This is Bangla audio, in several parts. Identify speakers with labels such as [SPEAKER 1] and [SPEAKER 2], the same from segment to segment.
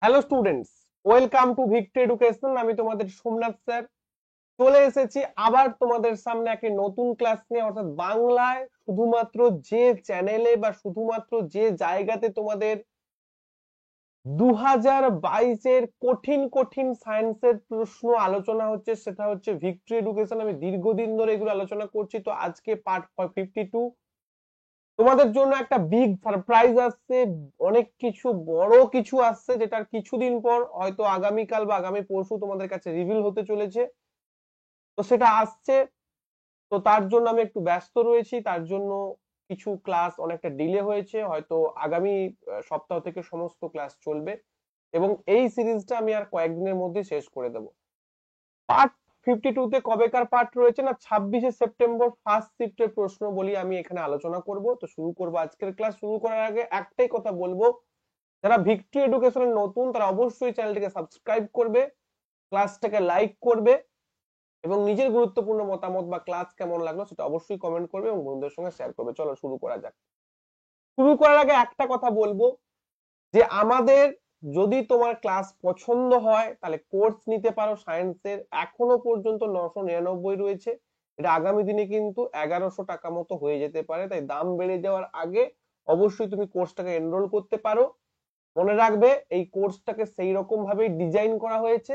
[SPEAKER 1] Hello students, welcome to victory education. আমি তোমাদের সোমনাথ স্যার চলে এসেছি আবার তোমাদের সামনে একটি নতুন ক্লাস নিয়ে, অর্থাৎ বাংলায় শুধুমাত্র যে চ্যানেলে বা শুধুমাত্র যে জায়গাতে তোমাদের 2022-এর কঠিন কঠিন সায়েন্সের প্রশ্ন আলোচনা হচ্ছে সেটা হচ্ছে ভিক্টরি এডুকেশন। আমি দীর্ঘদিন ধরে এগুলো আলোচনা করছি, তো আজকে পার্ট 52। তোমাদের জন্য একটা বিগ সারপ্রাইজ আসছে, অনেক কিছু বড় কিছু আসছে, যেটার কিছুদিন পর হয়তো আগামীকাল বা আগামী পরশু তোমাদের কাছে রিভিল হতে চলেছে। তো সেটা আসছে, তো তার জন্য আমি একটু ব্যস্ত রয়েছি, তার জন্য কিছু ক্লাস অনেকটা ডিলে হয়েছে। হয়তো আগামী সপ্তাহ থেকে সমস্ত ক্লাস চলবে এবং এই সিরিজটা আমি আর কয়েকদিনের মধ্যে শেষ করে দেব। পার্ট 52 তে কবেকার পার্ট রয়েছে না, 26শে সেপ্টেম্বর ফার্স্ট শিফটের প্রশ্ন বলি আমি এখানে আলোচনা করব। তো শুরু করব আজকের ক্লাস। শুরু করার আগে একটাই কথা বলবো, যারা ভিক্টরি এডুকেশনের নতুন তারা অবশ্যই চ্যানেলটিকে সাবস্ক্রাইব করবে, ক্লাসটাকে লাইক করবে এবং নিজের গুরুত্বপূর্ণ মতামত বা ক্লাস কেমন লাগলো সেটা অবশ্যই কমেন্ট করবে এবং বন্ধুদের সঙ্গে শেয়ার করবে। চলো শুরু করা যাক। শুরু করার আগে একটা কথা বলবো যে আমাদের যদি তোমার ক্লাস পছন্দ হয় তাহলে কোর্স নিতে পারো সায়েন্সের। এখনো পর্যন্ত 999 রয়েছে, এটা আগামী দিনে কিন্তু 1100 টাকা মতো হয়ে যেতে পারে, তাই দাম বেড়ে যাওয়ার আগে অবশ্যই তুমি কোর্সটাকে এনরোল করতে পারো। মনে রাখবে এই কোর্সটাকে সেই রকম ভাবে ডিজাইন করা হয়েছে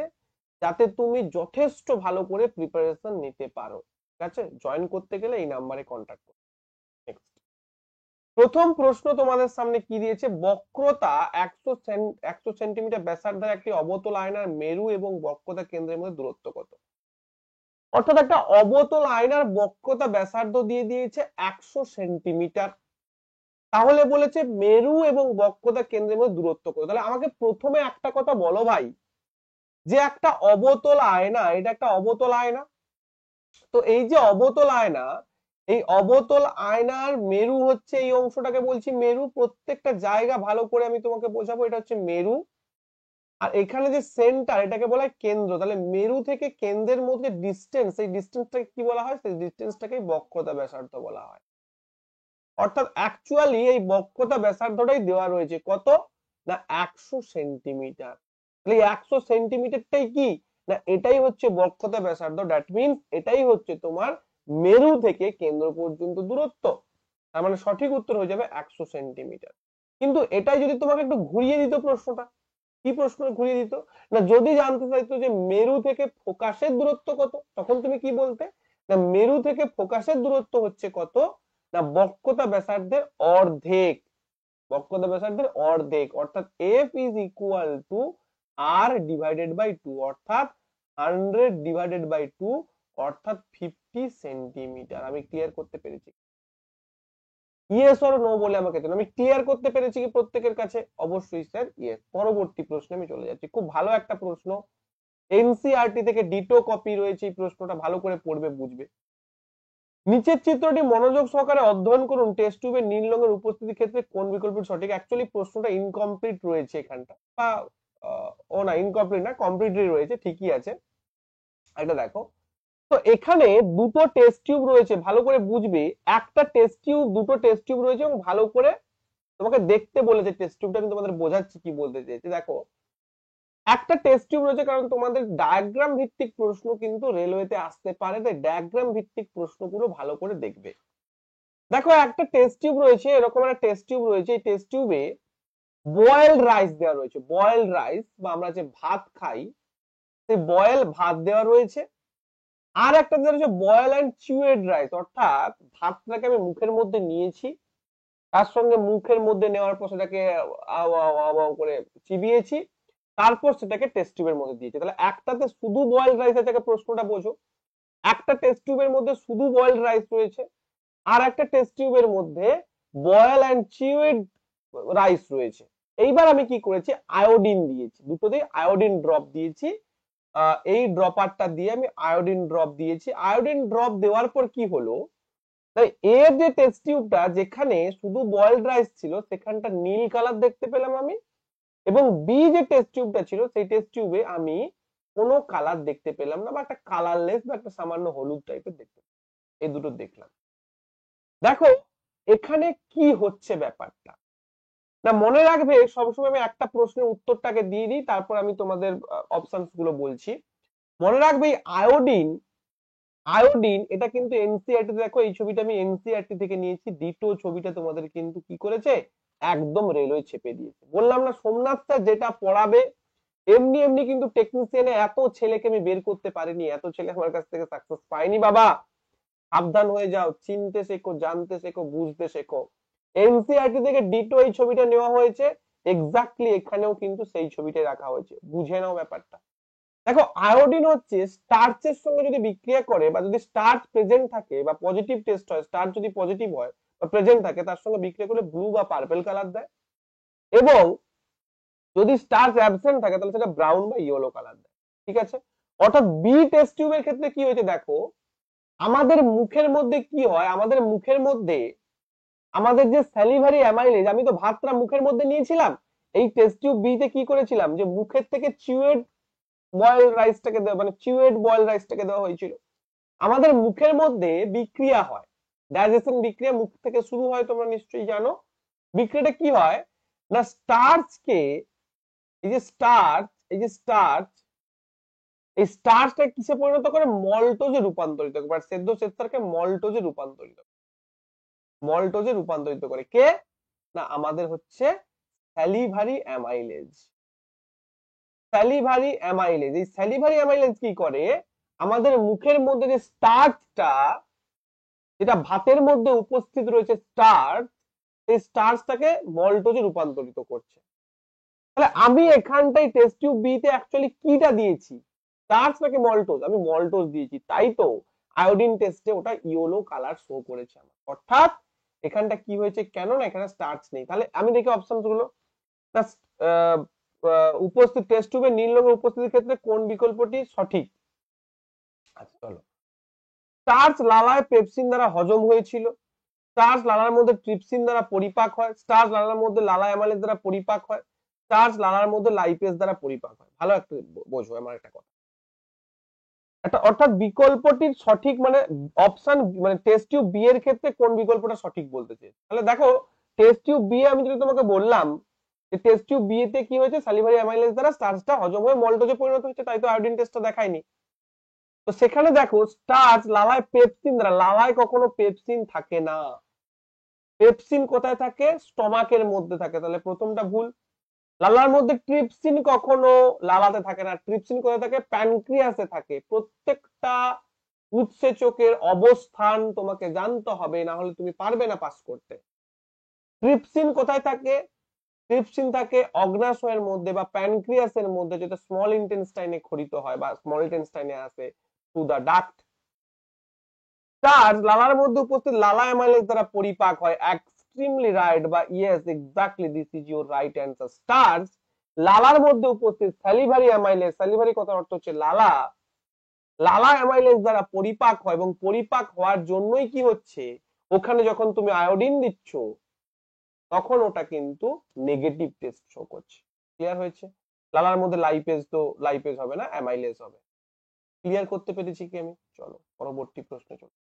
[SPEAKER 1] যাতে তুমি যথেষ্ট ভালো করে প্রিপারেশন নিতে পারো। ঠিক আছে, জয়েন করতে গেলে এই নাম্বারে কন্ট্যাক্ট করো। নেক্সট, প্রথম প্রশ্ন তোমাদের সামনে কি দিয়েছে, বক্রতা 100 সেন্টিমিটার ব্যাসার্ধের একটি অবতল আয়নার মেরু এবং বক্রতা কেন্দ্রের মধ্যে দূরত্ব কত। অর্থাৎ একটা অবতল আয়নার বক্রতা ব্যাসার্ধ দিয়ে দিয়েছে 100 সেন্টিমিটার, তাহলে বলেছে মেরু এবং বক্রতা কেন্দ্রের মধ্যে দূরত্ব কত। তাহলে আমাকে প্রথমে একটা কথা বলো ভাই, যে একটা অবতল আয়না, এটা একটা অবতল আয়না, তো এই যে অবতল আয়না, এই অবতল আয়নার মেরু হচ্ছে এই অংশটাকে বলছি মেরু। প্রত্যেকটা জায়গা ভালো করে আমি তোমাকে বোঝাবো, এটা হচ্ছে মেরু। আর এখানে যে সেন্টার, এটাকে বলা হয় কেন্দ্র। তাহলে মেরু থেকে কেন্দ্রের মধ্যে ডিস্টেন্স, এই ডিস্টেন্সটাকে কি বলা হয়, সেই ডিস্টেন্সটাকে বক্রতা ব্যাসার্ধ বলা হয়। অর্থাৎ অ্যাকচুয়ালি এই বক্রতা ব্যাসার্ধটাই দেওয়া রয়েছে কত না 100 সেন্টিমিটার। তাহলে 100 সেন্টিমিটারটাই কি না, এটাই হচ্ছে বক্রতা ব্যাসার্ধ। দ্যাট মিনস এটাই হচ্ছে তোমার মেরু থেকে কেন্দ্র পর্যন্ত দূরত্ব। তার মানে সঠিক উত্তর হয়ে যাবে 100 সেন্টিমিটার। কিন্তু এটাই যদি তোমাকে একটু ঘুরিয়ে দিত প্রশ্নটা, কি প্রশ্ন ঘুরিয়ে দিত না, যদি জানতে চাইতো যে মেরু থেকে ফোকাসের দূরত্ব কত, তখন তুমি কি বলতে না, মেরু থেকে ফোকাসের দূরত্ব হচ্ছে কত না বক্রতা ব্যাসার্ধের অর্ধেক। বক্রতা ব্যাসার্ধের অর্ধেক, অর্থাৎ F is equal to R divided by two, অর্থাৎ 100/2, অর্থাৎ 50 সেন্টিমিটার। আমি ক্লিয়ার করতে পেরেছি? ইয়েস অর নো বলে আমাকে দিন, আমি ক্লিয়ার করতে পেরেছি কি প্রত্যেকের কাছে? অবশ্যই স্যার ইয়েস। পরবর্তী প্রশ্নে আমি চলে যাচ্ছি, খুব ভালো একটা প্রশ্ন, এনসিআরটি থেকে ডিটো কপি রয়েছে। এই প্রশ্নটা ভালো করে পড়বে, বুঝবে। নিচের চিত্রটি মনোযোগ সহকারে অধ্যয়ন করুন, টেস্ট টিউবে নীল রঙের উপস্থিতির ক্ষেত্রে কোন বিকল্পটি সঠিক। অ্যাকচুয়ালি প্রশ্নটা ইনকমপ্লিট রয়েছে এখানটা, বা ও না, ইনকমপ্লিট না, কমপ্লিটলি রয়েছে, ঠিকই আছে। এটা দেখো, তো এখানে দুটো টেস্ট টিউব রয়েছে, ভালো করে বুঝবে। একটা টেস্ট টিউব, দুটো টেস্ট টিউব রয়েছে এবং ভালো করে তোমাকে দেখতে বলেছে টেস্ট টিউবটা। আমি তোমাদের বোঝাচ্ছি কি বলতে চাইছি। দেখো, একটা টেস্ট টিউব রয়েছে, কারণ তোমাদের ডায়াগ্রাম ভিত্তিক প্রশ্ন কিন্তু রেলওয়েতে আসতে পারে, তাই ডায়াগ্রাম ভিত্তিক প্রশ্নগুলো ভালো করে দেখবে। দেখো, একটা টেস্ট টিউব রয়েছে, এরকম একটা টেস্ট টিউব রয়েছে। এই টেস্ট টিউবে বয়েলড রাইস দেওয়া রয়েছে, বয়েলড রাইস বা আমরা যে ভাত খাই সেই বয়েল ভাত দেওয়া রয়েছে। আর একটা দেওয়া রয়েছে বয়েল অ্যান্ড চিউয়েড রাইস, অর্থাৎ ভাতটাকে আমি মুখের মধ্যে নিয়েছি, তার সঙ্গে মুখের মধ্যে নেওয়ার পর সেটাকে আও আও আও আও করে চিবিয়েছি, তারপর সেটাকে টেস্ট টিউবের মধ্যে দিয়েছি। তাহলে একটাতে শুধু বয়েলড রাইস আছে, প্রশ্নটা বোঝো। একটা টেস্ট টিউবের মধ্যে শুধু বয়েলড রাইস রয়েছে, আর একটা টেস্ট টিউবের মধ্যে বয়েল অ্যান্ড চিউড রাইস রয়েছে। এইবার আমি কি করেছি, আয়োডিন দিয়েছি, দুটোতেই আয়োডিন ড্রপ দিয়েছি। এই ড্রপারটা দিয়ে আমি আয়োডিন ড্রপ দিয়েছি। আয়োডিন ড্রপ দেওয়ার পর কি হলো, তাই এর যে টেস্ট টিউবটা, যেখানে শুধু বয়েলড রাইস ছিল সেখানটা নীল কালার দেখতে পেলাম আমি, এবং বি যে টেস্ট টিউবটা ছিল সেই টেস্ট টিউবে আমি কোনো কালার দেখতে পেলাম না, বা একটা কালারলেস বা একটা সামান্য হলুদ টাইপের দেখতে, এই দুটো দেখলাম। দেখো এখানে কি হচ্ছে ব্যাপারটা, না মনে রাখবে, সবসময় আমি একটা প্রশ্নের উত্তরটাকে দিয়ে দিই, তারপর আমি তোমাদের অপশনস গুলো বলছি। মনে রাখবে আয়োডিন, আয়োডিন এটা কিন্তু এনসিইআরটি, দেখো এই ছবিটা আমি এনসিইআরটি থেকে নিয়েছি, দ্বিতীয় ছবিটা তোমাদের কিন্তু কি করেছে, একদম রেলওয়ে চেপে দিয়েছে। বললাম না সোমনাথ স্যার যেটা পড়াবে এমনি এমনি কিন্তু টেকনিশিয়ানে এত ছেলেকে আমি বের করতে পারিনি, এত ছেলে আমার কাছ থেকে সাকসেস পাইনি বাবা। সাবধান হয়ে যাও, চিনতে শেখো, জানতে শেখো, বুঝতে শেখো। এনসিইআরটি থেকে ডিটো এই ছবিটা নেওয়া হয়েছে, এক্স্যাক্টলি এখানেও কিন্তু সেই ছবিটাই রাখা হয়েছে, বুঝে নাও ব্যাপারটা। দেখো আয়োডিন হচ্ছে স্টার্চের সঙ্গে যদি বিক্রিয়া করে বা যদি স্টার্চ প্রেজেন্ট থাকে বা পজিটিভ টেস্ট হয়, স্টার্চ যদি পজিটিভ হয় বা প্রেজেন্ট থাকে, তার সঙ্গে বিক্রিয়া করলে ব্লু বা পার্পল কালার দেয়, এবং যদি স্টার্চ অ্যাবসেন্ট থাকে তাহলে সেটা ব্রাউন বা ইয়েলো কালার দেয়। ঠিক আছে, অর্থাৎ বি টেস্ট টিউবের ক্ষেত্রে কি হয়েছে দেখো, আমাদের মুখের মধ্যে কি হয়, আমাদের মুখের মধ্যে আমাদের যে স্যালিভারি অ্যামাইলেজ, আমি তো ভাতটা মুখের মধ্যে নিয়েছিলাম, এই টেস্ট টিউব বি তে কি করেছিলাম, যে মুখের থেকে চিউয়েড বয়েল রাইসটাকে দেওয়া, মানে চিউয়েড বয়েল রাইসটাকে দেওয়া হয়েছিল। আমাদের মুখের মধ্যে বিক্রিয়া হয়, ডাইজেশন বিক্রিয়া মুখ থেকে শুরু হয়, তোমরা নিশ্চয়ই জানো। বিক্রিয়াটা কি হয় না, স্টার্চকে, এই যে স্টার্চ, এই যে স্টার্চ, এই স্টার্চটা কিসে পরিণত করে, মল্টোজে রূপান্তরিত করে, সেদ্ধ শ্বেতসারকে মল্টোজে রূপান্তরিত, মল্টোজে রূপান্তরিত করে কে, না আমাদের হচ্ছে স্যালিভারি অ্যামাইলেজ। স্যালিভারি অ্যামাইলেজ, এই স্যালিভারি অ্যামাইলেজ কি করে, আমাদের মুখের মধ্যে যে স্টার্চটা, যেটা ভাতের মধ্যে উপস্থিত রয়েছে স্টার্চ, এই স্টার্চটাকে মল্টোজে রূপান্তরিত করছে। তাহলে আমি এখানটাই টেস্ট টিউব বি তে অ্যাকচুয়ালি কিটা দিয়েছি, স্টার্চ নাকি মল্টোজ, আমি মল্টোজ দিয়েছি, তাই তো আয়োডিন টেস্টে ওটা ইয়েলো কালার শো করেছে আমার। অর্থাৎ এখানটা কি হয়েছে, কেন না এখানে স্টার্চ নেই। তাহলে আমি দেখি অপশন গুলো, উপস্থিত টেস্ট টিউবে নীল রঙের উপস্থিতির ক্ষেত্রে কোন বিকল্পটি সঠিক। আচ্ছা চলো, স্টার্চ লালায় পেপসিন দ্বারা হজম হয়েছিল, স্টার্চ লালার মধ্যে ট্রিপসিন দ্বারা পরিপাক হয়, স্টার্চ লালার মধ্যে লালা অ্যামাইলেজ দ্বারা পরিপাক হয়, স্টার্চ লালার মধ্যে লাইপেজ দ্বারা পরিপাক হয়। ভালো একটা বোঝো আমার একটা কথা, একটা অর্থাৎ বিকল্পটির সঠিক মানে অপশন, মানে টেস্ট টিউব বি এর ক্ষেত্রে কোন বিকল্পটা সঠিক বলতে চাই। তাহলে দেখো টেস্ট টিউব বি আমি যদি তোমাকে বললাম যে টেস্ট টিউব বি তে কি হয়েছে, সালিভারি অ্যামাইলেজ দ্বারা স্টার্চটা হজম হয়ে মল্টোজে পরিণত হচ্ছে, তাই তো আয়োডিন টেস্টটা দেখায়নি। তো সেখানে দেখো স্টার্চ লালায় পেপসিন দ্বারা, লালায় কখনো পেপসিন থাকে না, পেপসিন কোথায় থাকে, স্টমাকের মধ্যে থাকে, তাহলে প্রথমটা ভুল। লালার মধ্যে ট্রিপসিন কখনো লালাতে থাকে না, ট্রিপসিন কোথায় থাকে, প্যানক্রিয়াসে থাকে। প্রত্যেকটা উৎসেচকের অবস্থান তোমাকে জানতে হবে, না হলে তুমি পারবে না পাস করতে। ট্রিপসিন কোথায় থাকে, ট্রিপসিন থাকে অগ্নাশয়ের মধ্যে বা প্যানক্রিয়াসের মধ্যে, যেটা স্মল ইন্টেস্টাইনে খরিত হয় বা স্মল ইন্টেস্টাইনে আসে থ্রু দা ডাক্ট। স্টার্চ লালার মধ্যে উপস্থিত লালা অ্যামাইলেজ দ্বারা পরিপাক হয়, এক্সট্রিমলি রাইট বা yes exactly this is your right answer. Starch লালার মধ্যে উপস্থিত স্যালিভারি অ্যামাইলেজ, স্যালিভারি কথার অর্থ হচ্ছে লালা, লালা অ্যামাইলেজ দ্বারা পরিপাক হয়, এবং পরিপাক হওয়ার জন্যই কি হচ্ছে, ওখানে যখন তুমি আয়োডিন দিচ্ছ তখন ওটা কিন্তু নেগেটিভ টেস্ট শো করছে। ক্লিয়ার হয়েছে, লালার মধ্যে লাইপেজ, তো লাইপেজ হবে না, অ্যামাইলেজ হবে। ক্লিয়ার করতে পেরেছি কি আমি? চলো পরবর্তী প্রশ্নে চলো।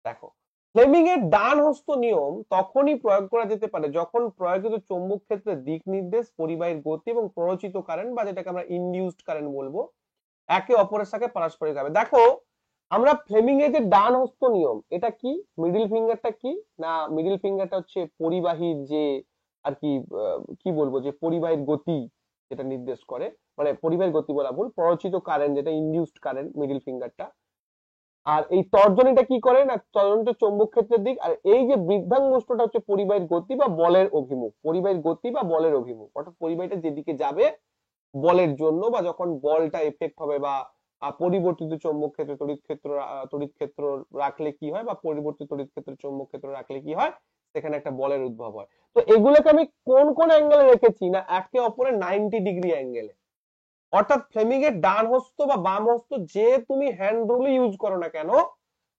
[SPEAKER 1] দেখো ফ্লেমিং এর ডান হস্ত নিয়ম তখনই প্রয়োগ করা যেতে পারে যখন প্রয়োগিত চৌম্বক ক্ষেত্রে দিক নির্দেশ, পরিবাহীর গতি এবং প্ররোচিত কারেন্ট বা যেটাকে আমরা ইনডিউসড কারেন্ট বলবো, একে অপরের সাথে পারস্পরিক হবে। দেখো আমরা ফ্লেমিং এর যে ডান হস্ত নিয়ম, এটা কি, মিডিল ফিঙ্গারটা কি না, মিডিল ফিঙ্গারটা হচ্ছে পরিবাহীর যে আর কি, কি বলবো, যে পরিবাহীর গতি যেটা নির্দেশ করে, মানে পরিবাহীর গতি বলা ভুল, প্ররোচিত কারেন্ট যেটা ইনডিউসড কারেন্ট মিডিল ফিঙ্গারটা। আর এই তর্জনীটা কি করে না, তর্জনীটা চৌম্বক ক্ষেত্রের দিক, আর এই যে বৃদ্ধাঙ্গুষ্ঠটা হচ্ছে পরিবাহীর গতি বা বলের অভিমুখ, পরিবাহীর গতি বা বলের অভিমুখ, অর্থাৎ পরিবাহীটা যেদিকে যাবে বলের জন্য, বা যখন বলটা এফেক্ট হবে বা পরিবর্তিত চৌম্বক ক্ষেত্র, তড়িৎ ক্ষেত্র রাখলে কি হয়, বা পরিবর্তিত তড়িৎ ক্ষেত্র চৌম্বক ক্ষেত্র রাখলে কি হয়, সেখানে একটা বলের উদ্ভব হয়। তো এগুলোকে আমি কোন কোন অ্যাঙ্গেলে রেখেছি না, একে অপরের 90 ডিগ্রি অ্যাঙ্গেলে। অর্থাৎ ফ্লেমিং এর ডান হস্ত বা বাম হস্ত যে তুমি হ্যান্ড রুল ইউজ করো না কেন,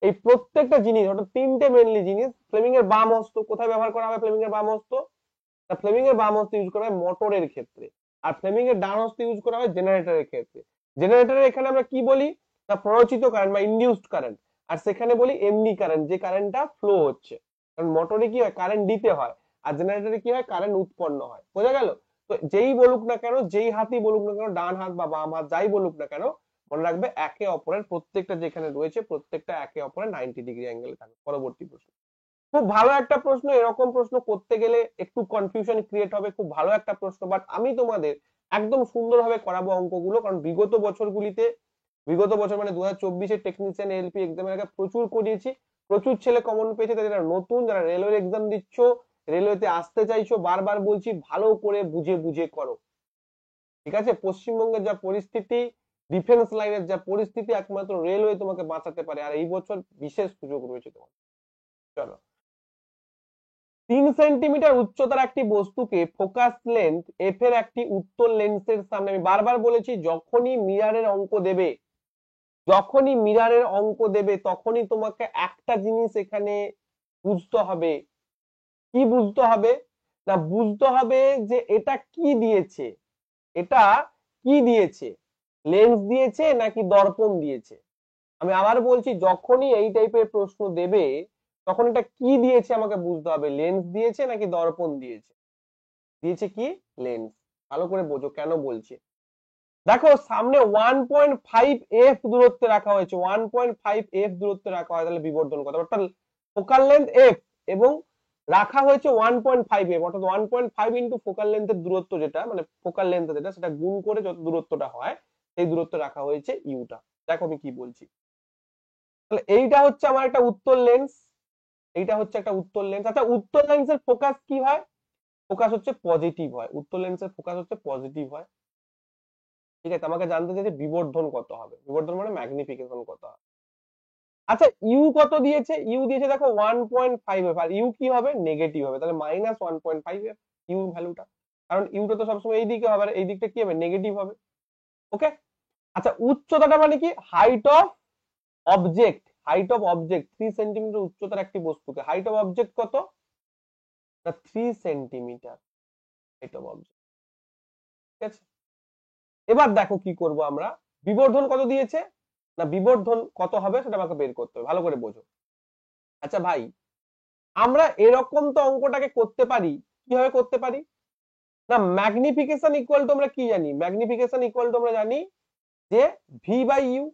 [SPEAKER 1] এই প্রত্যেকটা জিনিস, অর্থাৎ তিনটে মেনলি জিনিস, ফ্লেমিং এর বাম হস্ত কোথায় ব্যবহার করা হবে, ফ্লেমিং এর বাম হস্ত, ফ্লেমিং এর বাম হস্ত ইউজ করা হয় মোটরের ক্ষেত্রে, আর ফ্লেমিং এর ডান হস্ত ইউজ করা হয় জেনারেটরের ক্ষেত্রে। জেনারেটরের এখানে আমরা কি বলি না, প্ররোচিত কারেন্ট বা ইনডিউসড কারেন্ট, আর সেখানে বলি এমনি কারেন্ট, যে কারেন্টটা ফ্লো হচ্ছে। কারণ মোটরে কি হয়, কারেন্ট দিতে হয়, আর জেনারেটরে কি হয়, কারেন্ট উৎপন্ন হয়। বোঝা গেল? তো যেই বলুক না কেন, যেই হাতই বলুক না কেন, ডান হাত বা বাম হাত যাই বলুক না কেন, মনে রাখবে একে অপরের প্রত্যেকটা যেখানে রয়েছে প্রত্যেকটা একে অপরের 90 ডিগ্রি অ্যাঙ্গেলে থাকবে। পরবর্তী প্রশ্ন, খুব ভালো একটা প্রশ্ন। এরকম প্রশ্ন করতে গেলে একটু কনফিউশন ক্রিয়েট হবে, খুব ভালো একটা প্রশ্ন, বাট আমি তোমাদের একদম সুন্দরভাবে করাবো অঙ্কগুলো, কারণ বিগত বছরগুলিতে, বিগত বছর মানে 2024-এর টেকনিশিয়ান এলপি এক্সামের আগে প্রচুর করিয়েছি, প্রচুর ছেলে কমন পেয়েছে। তাই যারা নতুন, যারা রেলওয়ে এক্সাম দিচ্ছ, রেলওয়েতে আসতে চাইছো, বারবার বলছি ভালো করে বুঝে বুঝে করো, ঠিক আছে? পশ্চিমবঙ্গের যা পরিস্থিতি, ডিফেন্স লাইনের যা পরিস্থিতি, একমাত্র রেলওয়ে তোমাকে বাঁচাতে পারে, আর এই বছর বিশেষ সুযোগ রয়েছে তোমার। চলো, 3 সেন্টিমিটার উচ্চতার একটি বস্তুকে ফোকাস লেন্থ এফ এর একটি উত্তল লেন্সের সামনে, আমি বারবার বলেছি যখনই মিররের অঙ্ক দেবে, যখনই মিররের অঙ্ক দেবে তখনই তোমাকে একটা জিনিস এখানে বুঝতে হবে। কি বুঝতে হবে? না, বুঝতে হবে যে এটা কি দিয়েছে, এটা কি দিয়েছে, লেন্স দিয়েছে নাকি দর্পণ দিয়েছে। আমি আবার বলছি, যখনই এই টাইপের প্রশ্ন দেবে তখন এটা কি দিয়েছে আমাকে বুঝতে হবে, লেন্স দিয়েছে নাকি দর্পণ দিয়েছে। দিয়েছে কি? লেন্স। ভালো করে বোঝো কেন বলছি। দেখো, সামনে 1.5 f দূরত্বে রাখা হয়েছে, 1.5 f দূরত্বে রাখা হয়, তাহলে বিবর্ধন কত, অর্থাৎ ফোকাল লেন্থ f এবং রাখা হয়েছে 1.5 f, অর্থাৎ 1.5 ইন্টু ফোকাল লেন্থের দূরত্ব যেটা, মানে ফোকাল লেন্থ যেটা, সেটা গুণ করে যত দূরত্বটা হয় সেই দূরত্ব রাখা হয়েছে ইউটা। দেখো আমি কি বলছি, তাহলে এইটা হচ্ছে আমার একটা উত্তল লেন্স, এইটা হচ্ছে একটা উত্তল লেন্স। আচ্ছা, উত্তল লেন্সের ফোকাস কি হয়? ফোকাস হচ্ছে পজিটিভ হয়, উত্তল লেন্সের ফোকাস হচ্ছে পজিটিভ হয়, ঠিক আছে? আমাকে জানতে চাই যে বিবর্ধন কত হবে, বিবর্ধন মানে ম্যাগনিফিকেশন কত হবে। আচ্ছা, ইউ কত দিয়েছে? ইউ দিয়েছে দেখো 1.5 f, আর ইউ কি হবে? নেগেটিভ হবে, তাহলে -1.5 f ইউ ভ্যালুটা, কারণ ইউটা তো সবসময় এই দিকে হবে, আর এই দিকটা কি হবে? নেগেটিভ হবে। ওকে। আচ্ছা, উচ্চতাটা মানে কি? Height of object, height of object 3 centimetre উচ্চতার একটি বস্তুকে হাইট অফ অবজেক্ট কত? না, 3 সেন্টিমিটার হাইট অফ অবজেক্ট, ঠিক আছে? এবার দেখো কি করব আমরা, বিবর্ধন কত দিয়েছে, না বিবর্ধন কত হবে সেটা আমাকে বের করতে হবে, ভালো করে বোঝো। আচ্ছা ভাই, আমরা এরকম তো অঙ্কটাকে করতে পারি, কিভাবে করতে পারি? না, ম্যাগনিফিকেশন ইকুয়াল টু আমরা কি জানি? ম্যাগনিফিকেশন ইকুয়াল টু আমরা জানি যে ভি বাই ইউ।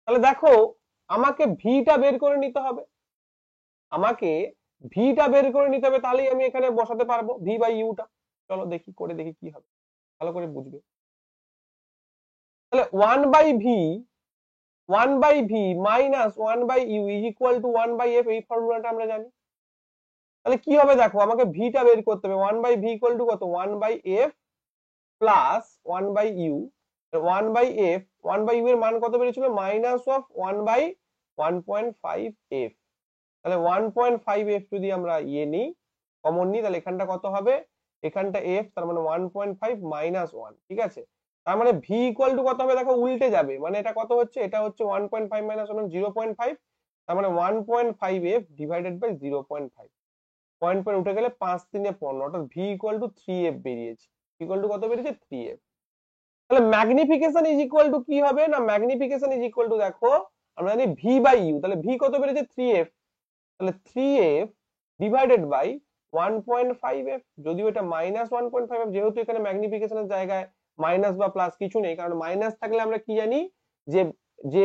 [SPEAKER 1] তাহলে দেখো, আমাকে ভিটা বের করে নিতে হবে, আমাকে ভিটা বের করে নিতে হবে, তাহলেই আমি এখানে বসাতে পারবো ভি বাই ইউটা। চলো দেখি, করে দেখি কি হবে, ভালো করে বুঝবে। তাহলে 1/v, 1/v minus 1/u is equal to 1/f, এই ফর্মুলাটা আমরা জানি। তাহলে কি হবে দেখো, আমাকে ভিটা বের করতে হবে, 1/v ইকুয়াল টু কত? 1/f plus 1/u, 1/f, 1/u এর মান কত বেরিয়েছিল? Minus of 1/1.5f। তাহলে 1.5f যদি আমরা নিই, কমন নিই, তাহলে এখানটা কত হবে? এখানটা f, তার মানে 1.5 মাইনাস 1, ঠিক আছে? তার মানে v ইকুয়াল টু কত হবে দেখো, উল্টে যাবে, মানে এটা কত হচ্ছে? এটা হচ্ছে 1.5 মাইনাস 1, 0.5, তার মানে 1.5f divided by 0.5, point point উঠে গেলে 5 3 15, অর্থাৎ v ইকুয়াল টু 3f বেরিয়েছে। ইকুয়াল টু কত বেরিয়েছে? 3f। তাহলে ম্যাগনিফিকেশন ইজ ইকুয়াল টু কি হবে? না, ম্যাগনিফিকেশন ইজ ইকুয়াল টু দেখো, আমরা জানি v বাই u, তাহলে v কত বেরিয়েছে? 3f, তাহলে 3f ডিভাইডেড বাই 1.5f, যদিও এটা মাইনাস 1.5f, যেহেতু এখানে ম্যাগনিফিকেশনের জায়গায় মাইনাস বা প্লাস কিছু নেই, কারণ মাইনাস থাকলে আমরা কি জানি যে যে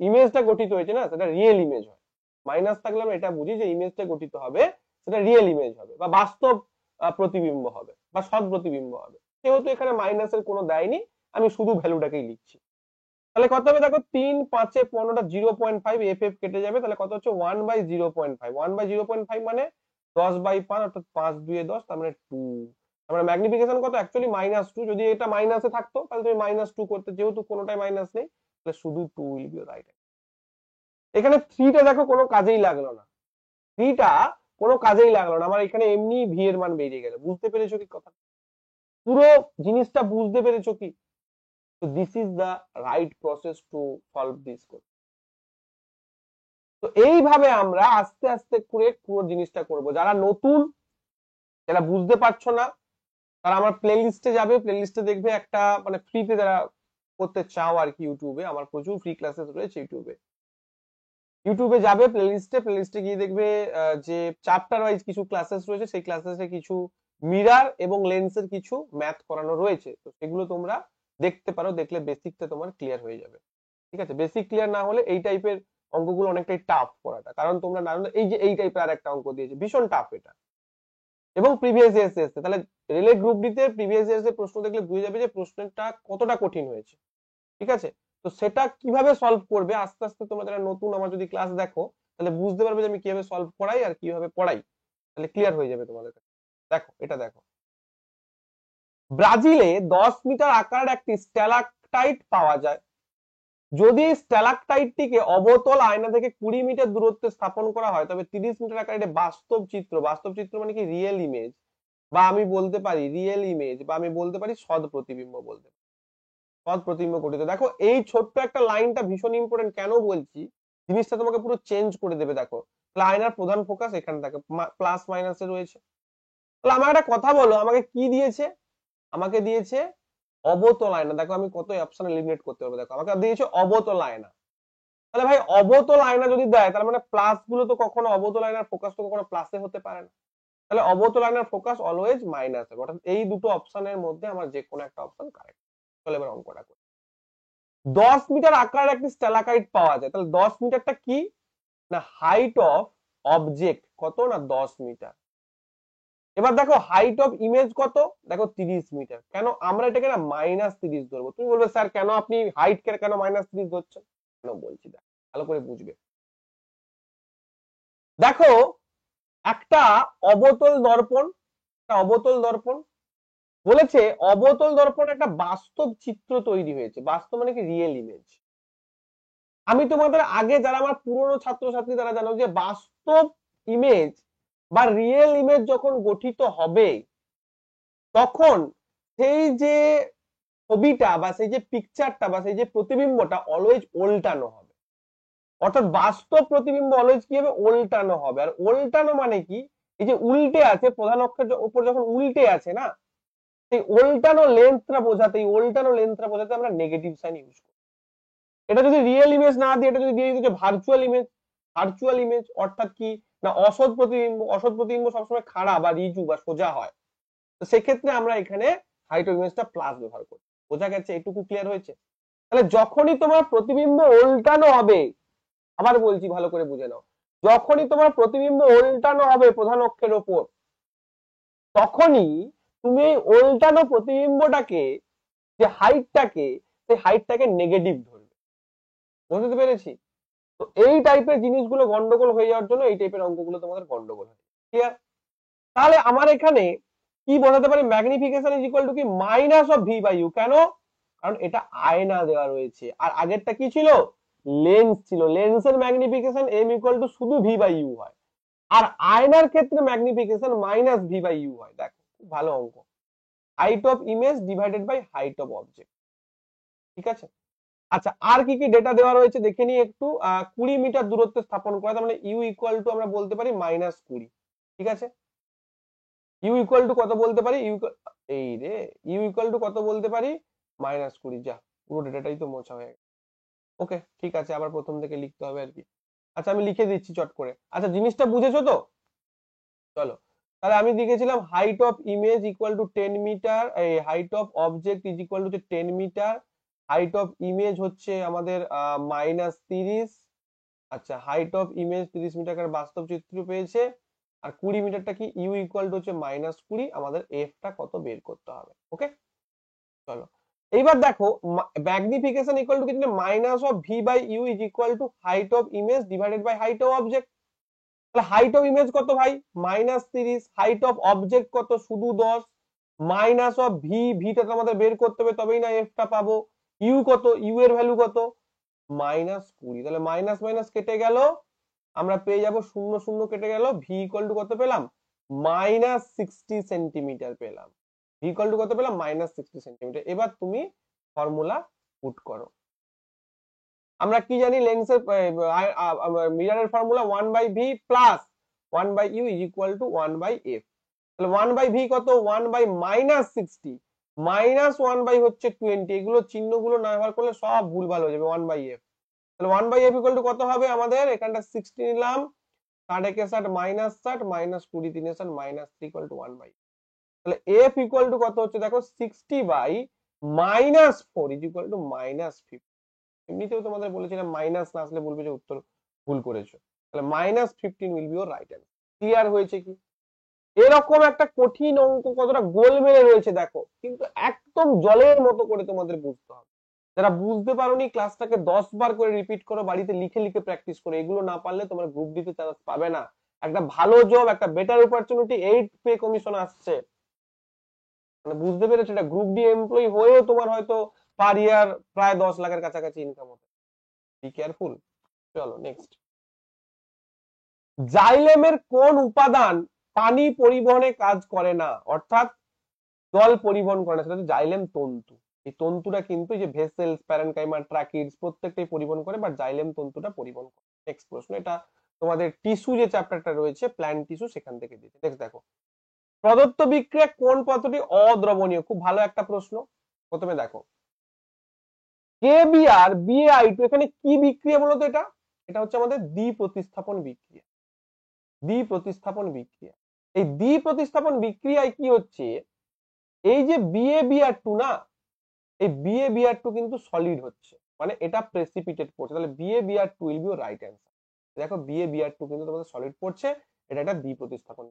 [SPEAKER 1] ইমেজটা গঠিত হয়েছে না সেটা রিয়েল ইমেজ হয়, মাইনাস থাকলে আমরা এটা বুঝি যে ইমেজটা গঠিত হবে সেটা রিয়েল ইমেজ হবে বা বাস্তব প্রতিবিম্ব হবে বা সৎ প্রতিবিম্ব হবে। যেহেতু এখানে মাইনাসের কোনো দেয়নি, আমি শুধু ভ্যালুটাকেই লিখছি। তাহলে কত হবে দেখো, 3 5 15টা 0.5, এফ এফ কেটে যাবে, তাহলে কত হচ্ছে? 1/0.5, 1/0.5 মানে 10/5, অর্থাৎ 5 2 10, তার মানে 2। আমরা ম্যাগনিফিকেশন কত? অ্যাকচুয়ালি -2, যদি এটা মাইনাসে থাকতো তাহলে তুমি -2 করতে, যেহেতু কোনোটাই মাইনাস নেই তাহলে শুধু 2 উইল বি রাইট। এখানে 3টা দেখো কোনো কাজেই লাগলো না, 3টা কোনো কাজেই লাগলো না, আমার এখানে এমনি ভি এর মান বেরিয়ে গেল। বুঝতে পেরেছো কি কথা? পুরো জিনিসটা বুঝতে পেরেছো কি? তো this is the right process to solve this. তো এইভাবে আমরা আস্তে আস্তে করে পুরো জিনিসটা করব। যারা নতুন, যারা বুঝতে পারছো না, তারা আমার প্লে লিস্টে যাবে, প্লে লিস্টে দেখবে একটা, মানে ফ্রিতে যারা করতে চাও আর কি, ইউটিউবে আমার প্রচুর ফ্রি ক্লাসেস রয়েছে ইউটিউবে, ইউটিউবে যাবে প্লেলিস্টে গিয়ে দেখবে যে চ্যাপ্টার ওয়াইজ কিছু ক্লাসেস রয়েছে, সেই ক্লাসেসে কিছু মিরার এবং লেন্সের কিছু ম্যাথ করানো রয়েছে, তো সেগুলো তোমরা দেখতে পারো, দেখলে বেসিকটা তোমার ক্লিয়ার হয়ে যাবে। ঠিক আছে, বেসিক ক্লিয়ার না হলে এই টাইপের অঙ্কগুলো অনেকটাই টাফ করাটা, কারণ তোমরা না জানো এই যে এই টাইপের আর একটা অঙ্ক দিয়েছে ভীষণ টাফ এটা, এবং প্রিভিয়াস ইয়ার্স এসছে, তাহলে রেলে গ্রুপ ডিতে প্রিভিয়াস ইয়ার্স এর প্রশ্ন দেখলে বুঝে যাবে যে প্রশ্নটা কতটা কঠিন হয়েছে। ঠিক আছে, তো সেটা কিভাবে সলভ করবে আস্তে আস্তে তোমরা যারা নতুন আমার যদি ক্লাস দেখো তাহলে বুঝতে পারবে যে আমি কিভাবে সলভ করাই আর কিভাবে পড়াই, তাহলে ক্লিয়ার হয়ে যাবে তোমাদের কাছে। দেখো এটা দেখো, ব্রাজিলে 10 মিটার আকারের একটি স্ট্যালাকটাইট পাওয়া যায়। যদি এই স্ট্যালাকটাইটটিকে অবতল আয়না থেকে 20 মিটার দূরত্বে স্থাপন করা হয় তবে 30 মিটার আকারের বাস্তব চিত্র মানে কি রিয়েল ইমেজ, বা আমি বলতে পারি রিয়েল ইমেজ, বা আমি বলতে পারি সদ প্রতিবিম্ব, বলতে পারি সদ প্রতিবিম্ব গঠিত। দেখো এই ছোট্ট একটা লাইনটা ভীষণ ইম্পর্টেন্ট, কেন বলছি জিনিসটা তোমাকে পুরো চেঞ্জ করে দেবে। দেখো তাহলে আয়নার প্রধান ফোকাস এখানে থাকে, প্লাস মাইনাসে রয়েছে। তাহলে আমার একটা কথা বলো, আমাকে কি দিয়েছে? আমাকে দিয়েছে অবতল আয়না। দেখো আমি কত অপশন এলিমিনেট করতে পারবো, দেখো আমাকে দিয়েছে অবতল আয়না। তাহলে ভাই অবতল আয়না যদি দেয় তার মানে প্লাস গুলো তো কখনো, অবতল আয়নার ফোকাস তো কখনো প্লাসে হতে পারে না, তাহলে অবতল আয়নার ফোকাস অলওয়েজ মাইনাস হবে, অর্থাৎ এই দুটো অপশনের মধ্যে আমার যে কোনো একটা অপশন কারেক্ট। চলো এবার অঙ্কটা করি। 10 মিটার আকারের একটি স্ট্যালাকাইট পাওয়া যায়, তাহলে 10 মিটারটা কি না হাইট অফ অবজেক্ট, কত না 10 মিটার। এবার দেখো হাইট অফ ইমেজ কত, দেখো 30 মিটার। কেন আমরা এটাকে না -30 ধরবো? তুমি বলবে স্যার কেন আপনি হাইট কেন -30 ধরছেন? কেন বলছি দেখ, ভালো করে বুঝবে। দেখো একটা অবতল দর্পণ, বলেছে অবতল দর্পণ একটা বাস্তব চিত্র তৈরি হয়েছে। বাস্তব মানে কি রিয়েল ইমেজ। আমি তোমাদের আগে যারা আমার পুরনো ছাত্রছাত্রী তারা জানো যে বাস্তব ইমেজ বা রিয়েল ইমেজ যখন গঠিত হবে তখন সেই যে ছবিটা বা সেই যে পিকচারটা বা সেই যে প্রতিবিম্বটা অলওয়েজ উল্টানো হবে, অর্থাৎ বাস্তব প্রতিবিম্ব অলওয়েজ কি হবে, উল্টানো হবে। আর উল্টানো মানে কি, এই যে উল্টে আছে প্রধান অক্ষের উপর যখন উল্টে আছে না, সেই উল্টানো লেন্থটা বোঝাতে, আমরা নেগেটিভ সাইন ইউজ করি। এটা যদি রিয়েল ইমেজ না দিয়ে এটা যদি দিয়ে দিতে ভার্চুয়াল ইমেজ অর্থাৎ কি না অসৎ প্রতিবিম্ব সবসময় খাড়া বা রিজু বা সোজা হয়, তো সেক্ষেত্রে আমরা এখানে হাইট অফ ইমেজটা প্লাস ব্যবহার করি। বোঝা গেছে? এটুকু ক্লিয়ার হয়েছে? তাহলে যখনই তোমার প্রতিবিম্ব উল্টানো হবে, আবার বলছি ভালো করে বুঝে নাও, যখনই তোমার প্রতিবিম্ব উল্টানো হবে প্রধান অক্ষের ওপর, তখনই তুমি এই উল্টানো প্রতিবিম্বটাকে, যে হাইটটাকে, সেই হাইটটাকে নেগেটিভ ধরবে। বুঝতে পেরেছি? তো এই টাইপের জিনিসগুলো গন্ডগোল হয়ে যাওয়ার জন্য এই টাইপের অঙ্কগুলো তোমাদের গন্ডগোল হয়। ক্লিয়ার? তাহলে আমার এখানে কি বোঝাতে পারি, ম্যাগনিফিকেশন ইজ ইকুয়াল টু কি minus of V by U. কেন? কারণ এটা আয়না দেওয়া রয়েছে, আর আগেরটা কি ছিল, লেন্স ছিল। লেন্সের ম্যাগনিফিকেশন এম ইকুয়াল টু শুধু ভি বাই ইউ হয়, আর আয়নার ক্ষেত্রে magnification minus V by U হয়। দেখো খুব ভালো অঙ্ক, height of image divided by height of object. ঠিক আছে, আচ্ছা আর কি কি ডেটা দেওয়া রয়েছে দেখে নিই একটু। 20 মিটার দূরত্বে স্থাপন করা, তার মানে ইউ ইকুয়াল টু আমরা বলতে পারি -20। ঠিক আছে, ইউ ইকুয়াল টু কত বলতে পারি, এই রে, ইউ ইকুয়াল টু কত বলতে পারি, -20। যা, পুরো ডেটাটাই তো মোছা হয়ে গেছে। ওকে ঠিক আছে, আবার প্রথম থেকে লিখতে হবে আর কি। আচ্ছা আমি লিখে দিচ্ছি চট করে। আচ্ছা জিনিসটা বুঝেছো তো? চলো, তাহলে আমি লিখেছিলাম height of image equal to 10 meter, এই height of object is equal to 10 meter, height of image হচ্ছে আমাদের -30। আচ্ছা হাইট অফ ইমেজ 30 মিটার বাস্তব চিত্র পেয়েছে, আর 20 মিটারটা কি, ইউ ইকুয়াল টু হচ্ছে -20, আমাদের এফটা কত বের করতে হবে। ওকে চলো, এইবার দেখো ম্যাগনিফিকেশন ইকুয়াল টু কি, minus of V by U is equal to height of image divided by height of object. তাহলে হাইট অফ ইমেজ কত ভাই, -30, হাইট অফ অবজেক্ট কত শুধু 10, মাইনাস অফ ভিটা তো আমাদের বের করতে হবে তবেই না এফটা পাবো। ইউ কত, ইউ এর ভ্যালু কত, -20। তাহলে মাইনাস মাইনাস কেটে গেল, আমরা পেয়ে যাব 0 0 কেটে গেল, ভি ইকুয়াল টু কত পেলাম, -60 সেন্টিমিটার পেলাম। ভি ইকুয়াল টু কত পেলাম, -60 সেন্টিমিটার। এবার তুমি ফর্মুলা পুট করো। আমরা কি জানি, লেন্সের মিররের formula 1/v plus 1/u is equal to 1/f। তাহলে 1/v কত, 1/-60, -1/হচ্ছে 20। এগুলো চিহ্নগুলো না ব্যবহার করলে সব ভুলভাল হয়ে যাবে। 1/f তাহলে 1/f ইকুয়াল টু কত হবে আমাদের? এখানটা 60 নিলাম, 60 কে 60 minus 60 minus 20 3 60 minus 3 equal to 1/f। তাহলে f ইকুয়াল টু কত হচ্ছে দেখো, 60 by minus 4 is equal to minus 50। এমনিতেও তোমাদের বলেছিলাম মাইনাস না আসলে বলবে যে উত্তর ভুল করেছো। তাহলে minus 15 will be your right answer. Clear হয়েছে কি? এরকম একটা কঠিন অঙ্ক কতটা গোলমেলে রয়েছে দেখো, কিন্তু একদম জলের মতো করে তোমাদের বুঝতে হবে। যারা বুঝতে পারোনি ক্লাসটাকে 10 বার করে রিপিট করো, বাড়িতে লিখে লিখে প্র্যাকটিস করো। এগুলো না পারলে তোমার গ্রুপ ডিতে চান্স পাবে না। একটা ভালো জব, একটা বেটার অপরচুনিটি, 8 পে কমিশন আসছে, মানে বুঝতে পেরেছো? এটা গ্রুপ ডি এমপ্লয়ি হয়েও তোমার হয়তো পার ইয়ার প্রায় 10 লাখের কাছাকাছি ইনকাম হতে। Be careful. চলো নেক্সট। জাইলেমের কোন উপাদান পানি পরিবহনে কাজ করে না, অর্থাৎ জল পরিবহন করে না? সেটা হচ্ছে জাইলেম তন্তু। এই তন্তুটা কিন্তু যে ভেসেলস, প্যারেনকাইমা, ট্রাকিডস প্রত্যেকটাই পরিবহন করে, বাট জাইলেম তন্তুটা পরিবহন করে। নেক্সট প্রশ্ন, এটা তোমাদের টিস্যু যে চ্যাপ্টারটা রয়েছে, প্ল্যান্ট টিস্যু, সেখান থেকে দিয়েছে। নেক্সট দেখো, প্রদত্ত বিক্রিয়া কোন পদার্থটি অদ্রবণীয়? খুব ভালো একটা প্রশ্ন। প্রথমে দেখো কেবিআর বিআই2, এখানে কি বিক্রিয়া বলতো? এটা এটা হচ্ছে আমাদের দ্বি প্রতিস্থাপন বিক্রিয়া। দ্বি প্রতিস্থাপন বিক্রিয়া, এই দ্বি প্রতিস্থাপন বিক্রিয়ায় কি হচ্ছে, এই যে বিএ-বিআর2 না, এই বিএ-বিআর2 কিন্তু সলিড হচ্ছে, মানে এটা প্রেসিপিটেট করছে। তাহলে বিএ-বিআর2 উইল বি রাইট অ্যান্সার। দেখো বিএ-বিআর2 কিন্তু তোমাদের সলিড পড়ছে, এটা একটা দ্বি প্রতিস্থাপন।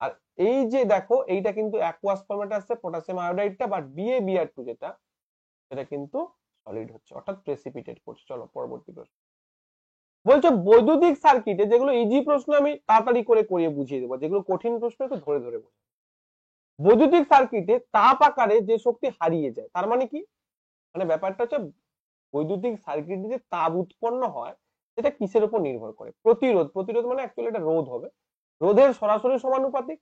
[SPEAKER 1] আর এই যে দেখো, এইটা কিন্তু অ্যাকুয়াস ফরম্যাটে আসছে পটাশিয়াম আয়োডাইডটা, বাট বিএ-বিআর2 যেটা, এটা কিন্তু সলিড হচ্ছে, অর্থাৎ প্রেসিপিটেট করছে। চলো পরবর্তী প্রশ্ন। বলছে বৈদ্যুতিক সার্কিটে, যেগুলো ইজি প্রশ্ন আমি তাড়াতাড়ি করে করিয়ে বুঝিয়ে দেবো, যেগুলো কঠিন প্রশ্ন একটু ধরে ধরে বলবো। বৈদ্যুতিক সার্কিটে তাপ আকারে যে শক্তি হারিয়ে যায়, তার মানে কি? মানে ব্যাপারটা হচ্ছে বৈদ্যুতিক সার্কিটে যে তাপ উৎপন্ন হয় সেটা কিসের উপর নির্ভর করে? প্রতিরোধ। প্রতিরোধ মানে অ্যাকচুয়ালি এটা রোধ হবে, রোধের সরাসরি সমানুপাতিক।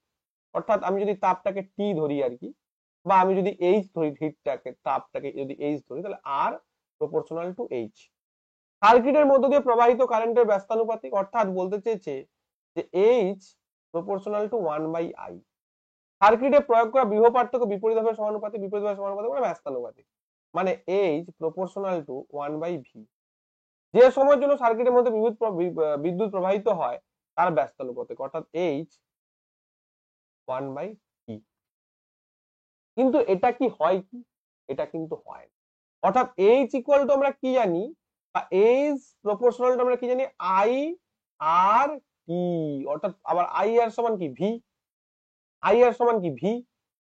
[SPEAKER 1] অর্থাৎ আমি যদি তাপটাকে টি ধরি আর কি, বা আমি যদি এইচ ধরি, হিটটাকে, তাপটাকে যদি এইচ ধরি, তাহলে আর প্রপোর্শনাল টু এইচ। সার্কিটের মধ্য দিয়ে প্রবাহিত কারেন্টের ব্যস্তানুপাতিক, অর্থাৎ বলতে চেয়েছে যে এইচ প্রপোর্শনাল টু 1/I। সার্কিটে প্রয়োগ করা বিভব পার্থক্য বিপরীতভাবে সমানুপাতিক, বিপরীতভাবে সমানুপাতিক মানে ব্যস্তানুপাতিক, মানে এইচ প্রপোর্শনাল টু 1/V। যে সময়ের জন্য সার্কিটের মধ্যে বিদ্যুৎ প্রবাহিত হয় তার ব্যস্তানুপাতিক, অর্থাৎ এইচ 1/E। কিন্তু এটা কি হয় কি? এটা কিন্তু হয় না। অর্থাৎ এইচ ইকুয়াল টু আমরা কি জানি, বা এইচ প্রপোর্শনাল টু আমরা কি জানি, আই আর টি। অর্থাৎ আবার আই আর সমান কি, ভি। আই আর সমান কি, ভি।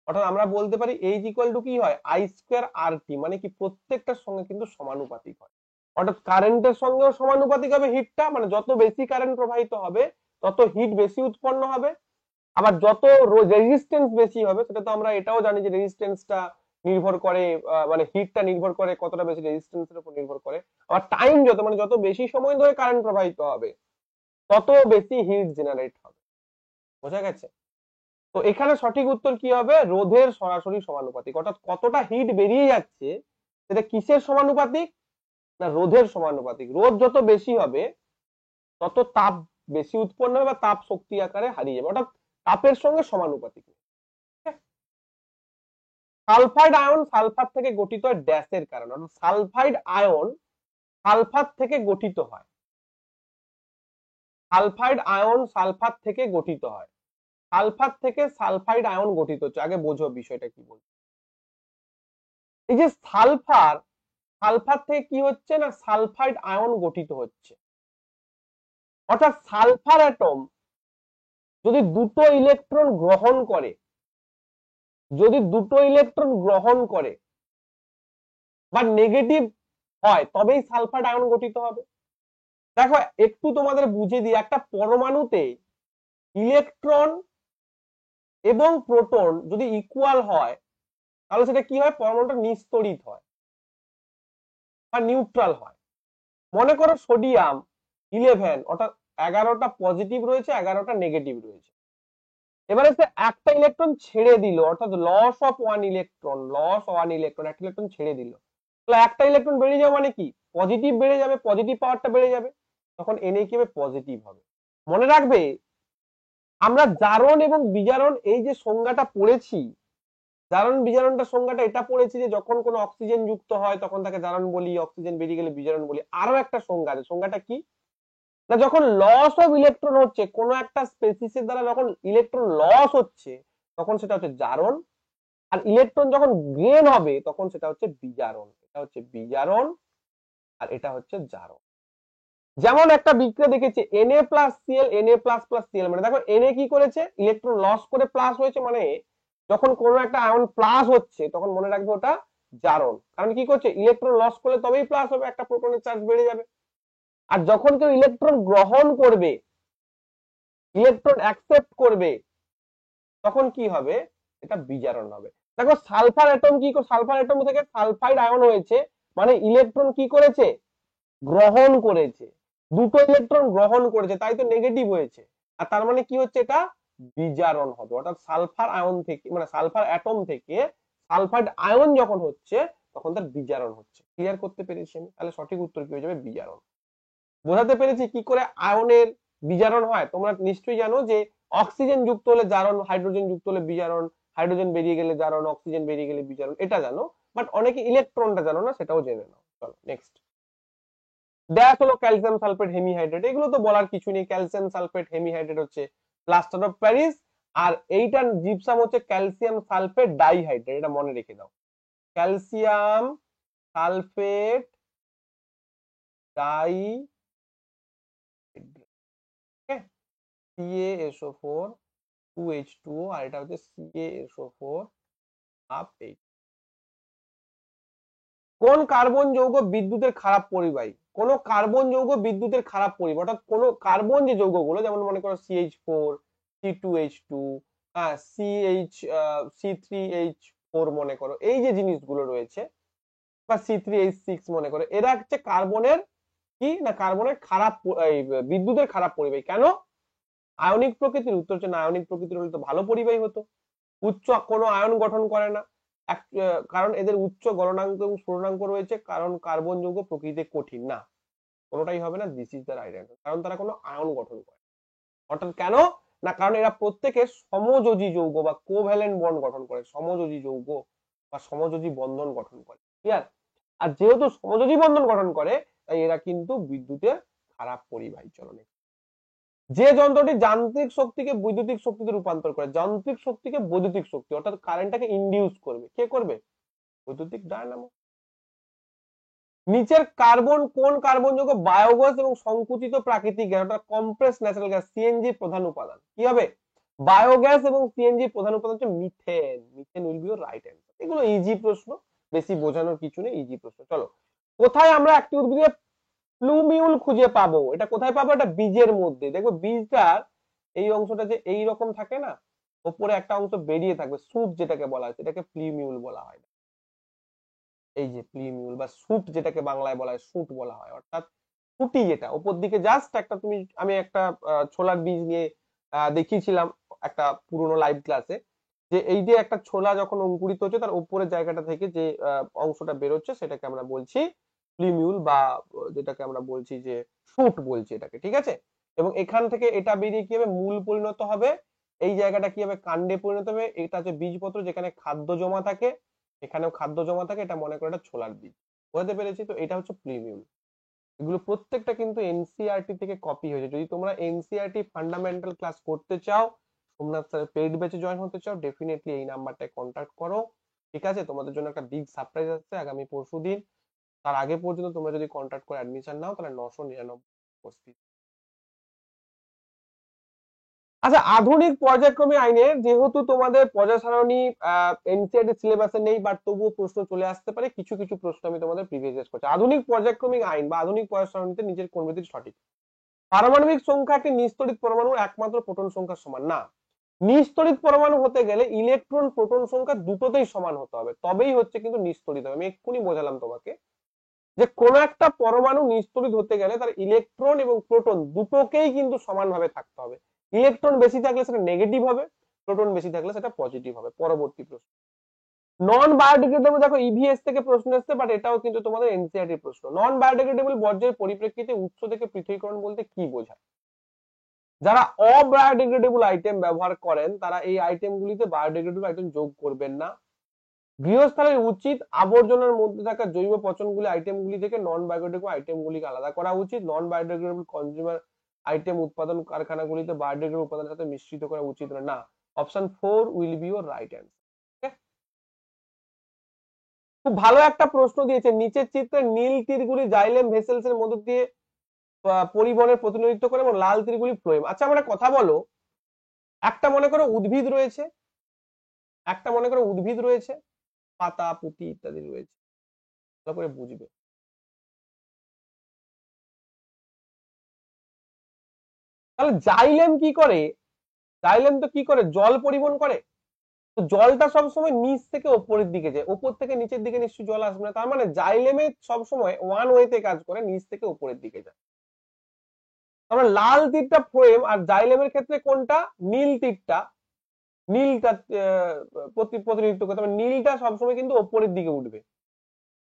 [SPEAKER 1] অর্থাৎ আমরা বলতে পারি এইচ ইকুয়াল টু কি হয়, আই স্কোয়ার আর টি, মানে কি প্রত্যেকটার সঙ্গে কিন্তু সমানুপাতিক হয়। অর্থাৎ কারেন্টের সঙ্গেও সমানুপাতিক হবে হিটটা, মানে যত বেশি কারেন্ট প্রবাহিত হবে তত হিট বেশি উৎপন্ন হবে। আবার যত রেজিস্ট্যান্স বেশি হবে, সেটা তো আমরা এটাও জানি যে রেজিস্ট্যান্সটা নির্ভর করে, মানে হিটটা নির্ভর করে কতটা বেশি রেজিস্ট্যান্সের উপর নির্ভর করে। আবার টাইম যত, মানে যত বেশি সময় ধরে কারেন্ট প্রবাহিত হবে তত বেশি হিট জেনারেট হবে। বোঝা গেছে? তো এখানে সঠিক উত্তর কি হবে, রোধের সরাসরি সমানুপাতিক। অর্থাৎ কতটা হিট বেরিয়ে যাচ্ছে সেটা কিসের সমানুপাতিক, না রোধের সমানুপাতিক। রোধ যত বেশি হবে তত তাপ বেশি উৎপন্ন হবে, বা তাপ শক্তি আকারে হারিয়ে যাবে, অর্থাৎ তাপের সঙ্গে সমানুপাতিক। সালফাইড আয়ন সালফার থেকে গঠিত হয় ড্যাশের কারণে, অর্থাৎ সালফাইড আয়ন সালফার থেকে গঠিত হয়। সালফাইড আয়ন সালফার থেকে গঠিত হয়। সালফার থেকে সালফাইড আয়ন গঠিত হচ্ছে। আগে বোঝো বিষয়টা কি বলছে। এই যে সালফার, সালফার থেকে কি হচ্ছে না, সালফাইড আয়ন গঠিত হচ্ছে। অর্থাৎ সালফার অ্যাটম যদি দুটো ইলেকট্রন গ্রহণ করে, যদি দুটো ইলেকট্রন গ্রহণ করে বা নেগেটিভ হয়, তবেই সালফাইড আয়ন গঠিত হবে। দেখো একটু তোমাদের বুঝে দিই, একটা পরমাণুতে ইলেকট্রন এবং প্রোটন যদি ইকুয়াল হয় তাহলে সেটা কি হয়, পরমাণুটা নিস্তড়িত হয় বা নিউট্রাল হয়। মনে করো সোডিয়াম 11, অর্থাৎ 11টা পজিটিভ রয়েছে, 11টা নেগেটিভ রয়েছে। এবারে সে একটা ইলেকট্রন ছেড়ে দিল, অর্থাৎ loss of one electron, loss one electron, একটা ইলেকট্রন ছেড়ে দিল। তাহলে একটা ইলেকট্রন বেড়ে যাবে মানে কি, পজিটিভ বেড়ে যাবে, পজিটিভ পাওয়ারটা বেড়ে যাবে, তখন এনে কি হবে, পজিটিভ হবে। মনে রাখবে আমরা জারণ এবং বিজারণ এই যে সংজ্ঞাটা পড়েছি, জারণ বিজারণটা সংজ্ঞাটা এটা পড়েছি যে যখন কোনো অক্সিজেন যুক্ত হয় তখন তাকে জারণ বলি, অক্সিজেন বেরিয়ে গেলে বিজারণ বলি। আরো একটা সংজ্ঞা আছে, সংজ্ঞাটা কি না, যখন লস অফ ইলেকট্রন হচ্ছে কোনো একটা স্পেসিসের দ্বারা, যখন ইলেকট্রন লস হচ্ছে তখন সেটা হচ্ছে জারণ, আর ইলেকট্রন যখন গেইন হবে তখন সেটা হচ্ছে বিজারণ। এটা হচ্ছে বিজারণ আর এটা হচ্ছে জারণ। যেমন একটা বিক্রিয়া দেখেছি Na+Cl Na++Cl, মানে দেখো Na কি করেছে, ইলেকট্রন লস করে প্লাস হয়েছে, মানে যখন কোনো একটা আয়ন প্লাস হচ্ছে তখন মনে রাখবে ওটা জারণ, কারণ কি করছে, ইলেকট্রন লস করলে তবেই প্লাস হবে, একটা প্রোটনের চার্জ বেড়ে যাবে। আর যখন কেউ ইলেকট্রন গ্রহণ করবে, ইলেকট্রন অ্যাকসেপ্ট করবে, তখন কি হবে, এটা বিজারণ হবে। দেখো সালফার অ্যাটম কি, সালফার অ্যাটম থেকে সালফাইড আয়ন হয়েছে, মানে ইলেকট্রন কি করেছে, গ্রহণ করেছে, দুটো ইলেকট্রন গ্রহণ করেছে, তাই তো নেগেটিভ হয়েছে। আর তার মানে কি হচ্ছে, এটা বিজারণ হবে। অর্থাৎ সালফার আয়ন থেকে, মানে সালফার অ্যাটম থেকে সালফাইড আয়ন যখন হচ্ছে তখন তার বিজারণ হচ্ছে। ক্লিয়ার করতে পেরেছি আমি? তাহলে সঠিক উত্তর কি হয়ে যাবে, বিজারণ। বোঝাতে পেরেছি কি করে আয়নের বিজারণ হয়? তোমরা নিশ্চয়ই জানো যে অক্সিজেন যুক্ত হলে জারণ, হাইড্রোজেন যুক্ত হলে বিজারণ, হাইড্রোজেন বেরিয়ে গেলে জারণ, অক্সিজেন বেরিয়ে গেলে বিজারণ, এটা জানো। বাট অনেকে ইলেকট্রনটা জানো না, সেটাও জেনে নাও। চলো নেক্সট। ড্যাশ হলো ক্যালসিয়াম সালফেট হেমিহাইড্রেট, এগুলো তো বলার কিছু নেই। ক্যালসিয়াম সালফেট হেমিহাইড্রেট হচ্ছে প্লাস্টার অফ প্যারিস, আর এইটার জিপসাম হচ্ছে ক্যালসিয়াম সালফেট ডাইহাইড্রেট, এটা মনে রেখে দাও। Calcium sulphate die, CaSO4 2H2O, আর এটা হচ্ছে CaSO4 হাফ H। কোন কার্বন যৌগ বিদ্যুতের খারাপ পরিবাহী? কোন কার্বন যৌগ বিদ্যুতের খারাপ পরিবাহী, অর্থাৎ কোন কার্বন যে যৌগগুলো, যেমন মনে করো CH4, C2H2, C3H4 মনে করো, এই যে জিনিসগুলো রয়েছে, বা C3H6 মনে করো, এরা হচ্ছে কার্বনের কি না, কার্বনের খারাপ বিদ্যুতের খারাপ পরিবাহী। কেন? আয়নিক প্রকৃতির, উত্তর হচ্ছে না, আয়নিক প্রকৃতির হলে তো ভালো পরিবাহী হতো। উচ্চ কোনো আয়ন গঠন করে না, কারণ এদের উচ্চ গলনাঙ্ক এবং স্ফুটনাঙ্ক রয়েছে, কারণ কার্বন যৌগ প্রকৃতিতে কঠিন না, কোনোটাই হবে না। This is the right answer, কারণ তারা কোনো আয়ন গঠন করে। অর্থাৎ কেন না, কারণ এরা প্রত্যেকে সমযোজী যৌগ বা কোভ্যালেন্ট বন্ড গঠন করে, সমযোজী যৌগ বা সমযোজী বন্ধন গঠন করে। ক্লিয়ার? আর যেহেতু সমযোজী বন্ধন গঠন করে, তাই এরা কিন্তু বিদ্যুতের খারাপ পরিবাহী। চলো নেক্সট। যে যন্ত্রটি যান্ত্রিক শক্তিকে বৈদ্যুতিক শক্তিতে রূপান্তর করে, যান্ত্রিক শক্তিকে বৈদ্যুতিক শক্তি, অর্থাৎ কারেন্টটাকে ইনডিউস করবে, কে করবে, বৈদ্যুতিক ডায়নামো। নিচের কোন কার্বন যৌগ বায়োগ্যাস এবং সংকুচিত প্রাকৃতিক গ্যাস, অর্থাৎ কম্প্রেস ন্যাচারাল গ্যাস, সিএনজি প্রধান উপাদান? কি হবে, বায়োগ্যাস এবং সিএনজি প্রধান উপাদান হচ্ছে methane. Methane will be your right answer. এগুলো ইজি প্রশ্ন, বেশি বোঝানোর কিছু নেই, ইজি প্রশ্ন। চলো, কোথায় আমরা একটি উদ্ভিদের প্লুমিউল খুঁজে পাবো? এটা কোথায় পাবো, এটা বীজের মধ্যে। দেখো বীজটার এই অংশটা যে এই রকম থাকে না, উপরে একটা অংশ বেরিয়ে থাকবে, স্যুট যেটাকে বলা হয়, সেটাকে প্লিমিউল বলা হয়। এই যে প্লিমিউল বা স্যুট, যেটাকে বাংলায় বলা হয় স্যুট বলা হয়, অর্থাৎ সুটি, যেটা উপর দিকে জাস্ট একটা, আমি একটা ছোলার বীজ নিয়ে দেখিয়েছিলাম একটা পুরনো লাইভ ক্লাসে, যে এই যে একটা ছোলা যখন অঙ্কুরিত হচ্ছে তার উপরের জায়গাটা থেকে যে অংশটা বেরোচ্ছে সেটাকে আমরা বলছি প্লিমিউল, বা যেটাকে আমরা বলছি যে শুট বলছি এটাকে, ঠিক আছে। এবং এখান থেকে এটা বেরিয়ে কি হবে, মূল পরিণত হবে, এই জায়গাটা কি হবে, কাণ্ডে পরিণত হবে। এটা হচ্ছে বীজপত্র, যেখানে খাদ্য জমা থাকে, এখানেও খাদ্য জমা থাকে, এটা মনে করো এটা ছোলার বীজ। বুঝতে পেরেছি তো? এটা হচ্ছে প্লিমিউল। এগুলো প্রত্যেকটা কিন্তু এনসিইআরটি থেকে কপি হয়েছে। যদি তোমরা এনসিইআরটি ফান্ডামেন্টাল ক্লাস করতে চাও, সোমনাথ স্যারের পেইড ব্যাচে জয়েন হতে চাও, ডেফিনেটলি এই নাম্বারটায় কন্ট্যাক্ট করো। ঠিক আছে? তোমাদের জন্য একটা বিগ সারপ্রাইজ আসছে আগামী পরশুদিন। তার আগে পর্যন্ত তোমরা যদি কন্ট্যাক্ট করে অ্যাডমিশন নাও, তাহলে 999 আচ্ছা, আধুনিক পর্যায়ক্রমিক আইনে যেহেতু তোমাদের পর্যায় সারণী এনসিইআরটি সিলেবাসে নেই, বাট তবুও প্রশ্ন চলে আসতে পারে। কিছু কিছু প্রশ্ন আমি তোমাদের প্রিভিয়াস করছি। আধুনিক পর্যায়ক্রমিক আইন বা আধুনিক পর্যায় সারণীতে নিচের কোনটি সঠিক? পারমাণবিক সংখ্যা একটি নিস্তড়িত পরমাণুর একমাত্র প্রোটন সংখ্যার সমান না। নিস্তড়িত পরমাণু হতে গেলে ইলেকট্রন প্রোটন সংখ্যা দুটোতেই সমান হতে হবে, তবেই হচ্ছে কিন্তু নিস্তড়িত হবে। আমি এক্ষুনি বোঝালাম তোমাকে যে কোন একটা পরমাণু নিস্তড়িত হতে গেলে তার ইলেকট্রন এবং প্রোটন দুটোকেই কিন্তু সমানভাবে থাকতে হবে। ইলেকট্রন বেশি থাকলে সেটা নেগেটিভ হবে, প্রোটন বেশি থাকলে সেটা পজিটিভ হবে। পরবর্তী প্রশ্ন, নন বায়োডিগ্রেডেবল, দেখো ইভিএস থেকে প্রশ্ন আসছে, বাট এটাও কিন্তু তোমাদের এনসিইআরটি প্রশ্ন। নন বায়োডিগ্রেডেবল বর্জ্যের পরিপ্রেক্ষিতে উৎস থেকে পৃথকীকরণ বলতে কি বোঝায়? যারা অবায়োডিগ্রেডেবল আইটেম ব্যবহার করেন তারা এই আইটেম গুলিতে বায়োডিগ্রেডেবল আইটেম যোগ করবেন না। গৃহস্থালীর উচিত আবর্জনার মধ্যে থাকা জৈব পচনগুলি আইটেমগুলি থেকে নন বায়োডিগ্রেডেবল আইটেমগুলিকে আলাদা করা উচিত। নন বায়োডিগ্রেডেবল কনজিউমার আইটেম উৎপাদন কারখানাগুলিতে বায়োডিগ্রেডেবল উপাদানের সাথে মিশ্রিত করা উচিত না। Option 4 will be your right answer. খুব ভালো একটা প্রশ্ন দিয়েছে, নিচের চিত্রে নীল তীরগুলি জাইলেম ভেসেলস এর মধ্য দিয়ে পরিবহনের প্রতিনিধিত্ব করে এবং লাল তীরগুলি ফ্লোয়েম। আচ্ছা আমরা কথা বলো, একটা মনে করো উদ্ভিদ রয়েছে, একটা মনে করো উদ্ভিদ রয়েছে, পাতা পুঁতি ইত্যাদি রয়েছে, ভালো করে বুঝবে। তাহলে জাইলেম কি করে? জাইলেম তো কি করে, জল পরিবহন করে। তো জলটা সবসময় নিচ থেকে ওপরের দিকে যায়, ওপর থেকে নিচের দিকে নিশ্চয়ই জল আসবে না। তার মানে জাইলেমে সবসময় ওয়ান ওয়েতে কাজ করে, নিচ থেকে উপরের দিকে যায়। আমরা লাল তীরটা ফ্লোয়েম, আর জাইলেমের ক্ষেত্রে কোনটা, নীল তীরটা, নীলটা প্রতিনিধিত্ব করতে হবে। নীলটা সবসময় কিন্তু ওপরের দিকে উঠবে,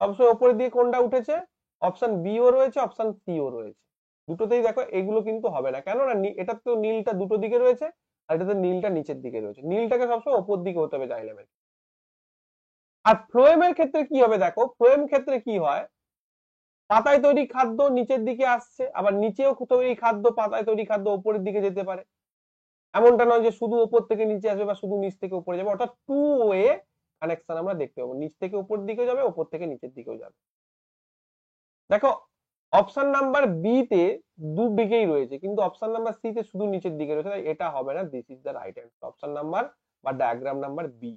[SPEAKER 1] সবসময় ওপরের দিকে কোনটা উঠেছে, অপশন বি ও রয়েছে, অপশন সি ও রয়েছে। দুটোতেই দেখো এগুলো কিন্তু হবে না, কেন না এটা তো নীলটা দুটো দিকে রয়েছে, আর এটাতে নীলটা নিচের দিকে রয়েছে। নীলটাকে সবসময় ওপর দিকে হতে হবে জাইলেমের। আর ফ্লোয়েমের ক্ষেত্রে কি হবে, দেখো ফ্লোয়েম ক্ষেত্রে কি হয়, পাতায় তৈরি খাদ্য নিচের দিকে আসছে, আবার নিচেও তৈরি খাদ্য, পাতায় তৈরি খাদ্য উপরের দিকে যেতে পারে। এমনটা নয় যে শুধু উপর থেকে নিচে আসবে বা শুধু নিচ থেকে উপরে যাবে, অর্থাৎ টু ওয়ে কানেকশন আমরা দেখতে পাবো, নিচ থেকে উপর দিকে যাবে, উপর থেকে নিচের দিকেও যাবে। দেখো অপশন নাম্বার বি তে দুদিকেই রয়েছে, কিন্তু অপশন নাম্বার সি তে শুধু নিচের দিকে রয়েছে, তাই এটা হবে না। This is the right answer, option number বা ডায়াগ্রাম নাম্বার বি।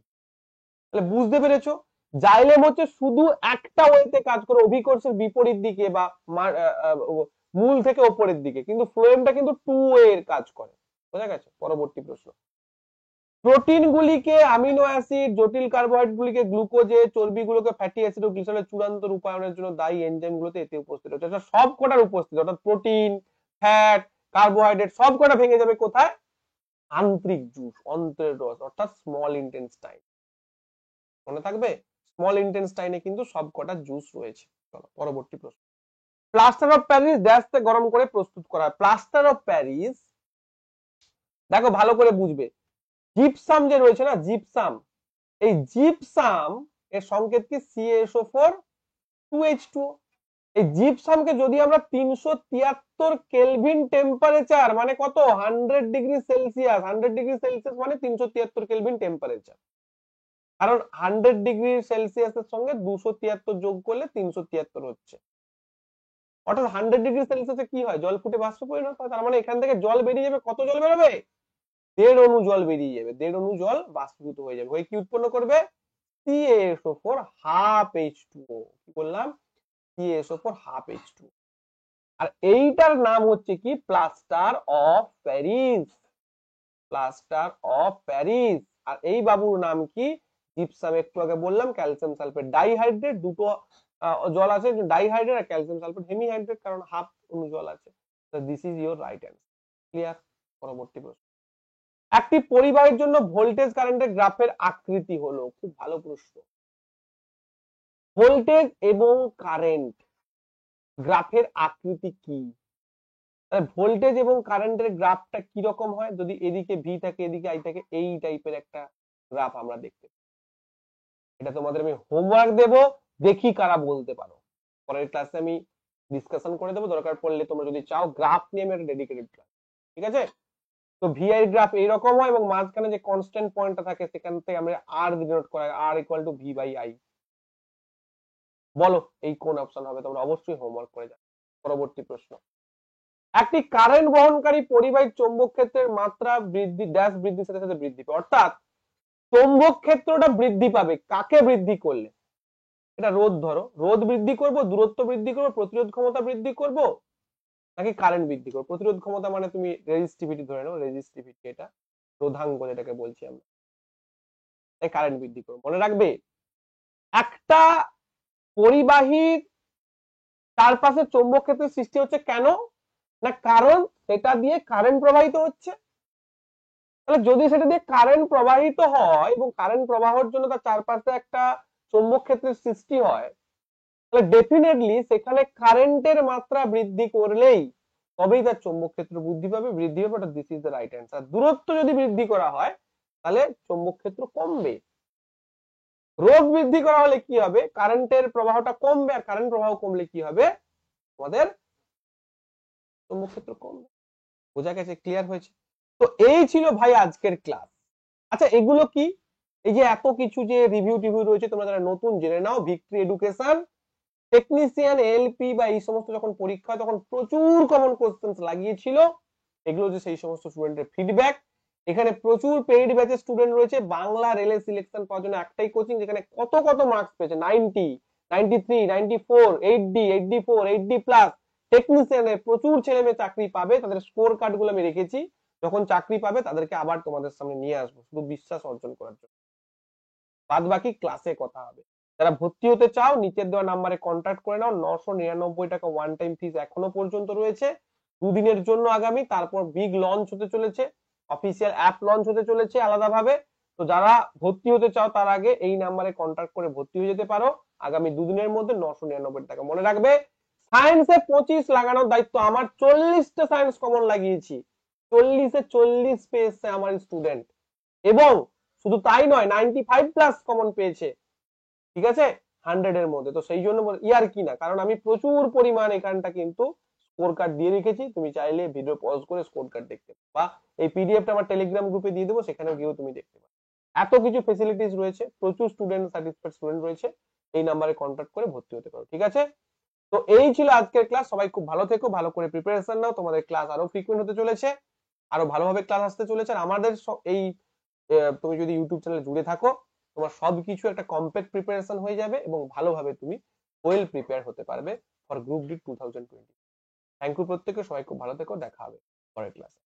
[SPEAKER 1] তাহলে বুঝতে পেরেছো, জাইলেম হচ্ছে শুধু একটা ওয়েতে কাজ করে, অভিকর্ষের বিপরীত দিকে বা মূল থেকে ওপরের দিকে, কিন্তু ফ্লোয়েমটা কিন্তু টু ওয়ে কাজ করে। বোঝা গেছে? পরবর্তী প্রশ্ন, প্রোটিন গুলিকে অ্যামিনো অ্যাসিড, জটিল কার্বোহাইড্রেট গুলিকে গ্লুকোজে, চর্বিগুলোকে ফ্যাটি অ্যাসিড ও গ্লিসারলের চূড়ান্ত রূপায়নের জন্য দায়ী এনজাইম গুলোতে এতে উপস্থিত হচ্ছে। অর্থাৎ সব কটার উপস্থিত, অর্থাৎ প্রোটিন, ফ্যাট, কার্বোহাইড্রেট সব কটা ভেঙে যাবে কোথায়, আন্তরিক জুস, অন্ত্রের রস, অর্থাৎ স্মল ইন্টেস্টাইন। মনে থাকবে, স্মল ইন্টেস্টাইনে কিন্তু সব কটা জুস রয়েছে। চলো পরবর্তী প্রশ্ন, প্লাস্টার অফ প্যারিস ড্যাশে গরম করে প্রস্তুত করা হয়। প্লাস্টার অফ প্যারিস, দেখো ভালো করে বুঝবে, জিপসাম যে রয়েছে না, জিপসাম, এই জিপসাম এর সংকেত কি CaSO4 2H2O। এই জিপসামকে যদি আমরা 373 কেলভিন টেম্পারেচার, মানে কত, 100 ডিগ্রি সেলসিয়াস, 100 ডিগ্রি সেলসিয়াস মানে 373 কেলভিন টেম্পারেচার, কারণ 100 ডিগ্রি সেলসিয়াসের সঙ্গে 273 যোগ করলে 373 হচ্ছে। অর্থাৎ 100 ডিগ্রি সেলসিয়াসে কি হয়, জল ফুটে বাষ্পে পরিণত হয়। তার মানে এখান থেকে জল বেরিয়ে যাবে, কত জল বেরোবে, 1.5 অণু জল বেরিয়ে যাবে, 1.5 অণু জল বাষ্পীভূত হয়ে যাবে, হয়ে কি উৎপন্ন করবে, CaSO4 হাফ H2O। কি বললাম, CaSO4 হাফ H2O। আর এইটার নাম হচ্ছে কি, plaster of Paris, plaster of Paris. আর এই বাবুর নাম কি, জিপসাম। একটু আগে বললাম ক্যালসিয়াম সালফেট ডাইহাইড্রেট, দুটো জল আছে, ডাইহাইড্রেট আর ক্যালসিয়াম সালফেট হেমিহাইড্রেট, কারণ হাফ অণু জল আছে। This is your right answer. Clear? পরবর্তী প্রশ্ন, একটি পরিবাহের জন্য ভোল্টেজ কারেন্টের গ্রাফের আকৃতি হলো, খুব ভালো প্রশ্ন, ভোল্টেজ এবং কারেন্ট গ্রাফের আকৃতি কি? ভোল্টেজ এবং কারেন্টের গ্রাফটা কি রকম হয়, যদি এদিকে ভি থাকে এদিকে আই থাকে, এই টাইপের একটা গ্রাফ আমরা দেখতে পাই। এটা তোমাদের আমি হোমওয়ার্ক দেব, দেখি কারা বলতে পারো। পরের ক্লাসে আমি ডিসকাশন করে দেবো, দরকার পড়লে তোমরা যদি চাও গ্রাফ নিয়ে আমি একটা ডেডিকেটেড ক্লাস, ঠিক আছে? তো ভিআই গ্রাফ এইরকম হয়, এবং মাঝখানে যে কনস্ট্যান্ট পয়েন্টটা থাকে সেখান থেকে আমরা আর ডিনোট করা হয়, R equal to V by I. বলো এই কোন অপশন হবে, তোমরা অবশ্যই হোমওয়ার্ক করে যাবে। পরবর্তী প্রশ্ন, একটি কারেন্ট বহনকারী পরিবাহী চৌম্বক ক্ষেত্রের মাত্রা বৃদ্ধি ড্যাশ বৃদ্ধির সাথে সাথে বৃদ্ধি পায়। অর্থাৎ চৌম্বক ক্ষেত্রটা বৃদ্ধি পাবে কাকে বৃদ্ধি করলে, এটা রোধ, ধরো রোধ বৃদ্ধি করব, দূরত্ব বৃদ্ধি করব, প্রতিরোধ ক্ষমতা বৃদ্ধি করব, নাকি কারেন্ট বৃদ্ধি করবো। প্রতিরোধ ক্ষমতা মানে তুমি রেজিস্টিভিটি ধরে নাও, রেজিস্টিভিটি, এটা রোধাঙ্ক যেটাকে বলছি আমরা, তাই কারেন্ট বৃদ্ধি করবো। মনে রাখবে, একটা পরিবাহীর চারপাশে চৌম্বক ক্ষেত্রের সৃষ্টি হচ্ছে কেন, না কারণ সেটা দিয়ে কারেন্ট প্রবাহিত হচ্ছে। তাহলে যদি সেটা দিয়ে কারেন্ট প্রবাহিত হয় এবং কারেন্ট প্রবাহের জন্য তার চারপাশে একটা চৌম্বক ক্ষেত্রের সৃষ্টি হয়, তাহলে ডেফিনেটলি সেখানে কারেন্টের মাত্রা বৃদ্ধি করলেই তবেই তার চৌম্বক ক্ষেত্র বৃদ্ধি পাবে, বৃদ্ধি পাবে। This is the right answer. দূরত্ব যদি বৃদ্ধি করা হয় তাহলে চৌম্বক ক্ষেত্র কমবে। রোধ বৃদ্ধি করা হলে কি হবে, কারেন্টের প্রবাহটা কমবে, আর কারেন্ট প্রবাহ কমলে কি হবে, আমাদের চৌম্বক ক্ষেত্র কমবে। বোঝা গেছে? ক্লিয়ার হয়েছে? তো এই ছিল ভাই আজকের ক্লাস। আচ্ছা এগুলো কি, এই যে এত কিছু যে রিভিউ টিভিউ রয়েছে, তোমরা যারা নতুন জেনে নাও। ভিক্টরি এডুকেশন টেকনিশিয়ান এলপি বা এই সমস্ত যখন পরীক্ষা হয় তখন প্রচুর কমন কোশ্চেন্স লাগিয়েছিল। এগুলো যে সেই সমস্ত স্টুডেন্টের ফিডব্যাক। এখানে প্রচুর পেইড ব্যাচের স্টুডেন্ট রয়েছে। বাংলা রেলে সিলেকশন পাওয়ার জন্য একটাই কোচিং, যেখানে কত কত মার্কস পেয়েছে, 90, 93, 94, 80, 84, 80+। টেকনিশিয়ানে প্রচুর ছেলে মেয়ে চাকরি পাবে, তাদের স্কোর কার্ড গুলো আমি রেখেছি। যখন চাকরি পাবে তাদেরকে আবার তোমাদের সামনে নিয়ে আসবো, শুধু বিশ্বাস অর্জন করার জন্য। বাদ বাকি ক্লাসে কথা হবে। যারা ভর্তি হতে চাও নিচের দেওয়া নাম্বারে কন্ট্যাক্ট করে নাও। 999 টাকা ওয়ান টাইম ফিস এখনো পর্যন্ত রয়েছে, দুদিনের জন্য আগামী। তারপর বিগ লঞ্চ হতে চলেছে, অফিসিয়াল অ্যাপ লঞ্চ হতে চলেছে আলাদাভাবে। তো যারা ভর্তি হতে চাও তার আগে এই নাম্বারে কন্ট্যাক্ট করে ভর্তি হয়ে যেতে পারো আগামী দুদিনের মধ্যে। 999 টাকা। মনে রাখবে, সায়েন্সে 25 লাগানোর দায়িত্ব আমার। 40টা সায়েন্স কমন লাগিয়েছি, 40-এ 40 পেয়েছে আমার স্টুডেন্ট, এবং শুধু তাই নয় 95+ কমন পেয়েছে, ঠিক আছে, 100-এর মধ্যে। তো সেই জন্য ইয়ার কি না, কারণ আমি প্রচুর পরিমাণ এখানটা কিন্তু স্কোর কার্ড দিয়ে রেখেছি। তুমি চাইলে ভিডিও পজ করে স্কোর কার্ড দেখতে পারো, বা এই পিডিএফটা আমার টেলিগ্রাম গ্রুপে দিয়ে দেবো, সেখানেও গিয়েও তুমি দেখতে পারো। এত কিছু ফেসিলিটিস রয়েছে, প্রচুর স্টুডেন্ট সার্টিফাইড স্টুডেন্ট রয়েছে। এই নাম্বারে কন্ট্যাক্ট করে ভর্তি হতে পারো, ঠিক আছে। তো এই ছিল আজকের ক্লাস। সবাই খুব ভালো থেকো, ভালো করে প্রিপারেশন নাও। তোমাদের ক্লাস আরো ফ্রিকুয়েন্ট হতে চলেছে, আরো ভালোভাবে ক্লাস আসতে চলেছে। আর আমাদের এই তুমি যদি ইউটিউব চ্যানেলে জুড়ে থাকো, তোমার সবকিছু একটা কমপ্লিট প্রিপারেশন হয়ে যাবে, এবং ভালোভাবে তুমি ওয়েল প্রিপেয়ার হতে পারবে for group D 2020। Thank you প্রত্যেককে, সবাই খুব ভালো থেকো, দেখা হবে পরের ক্লাসে।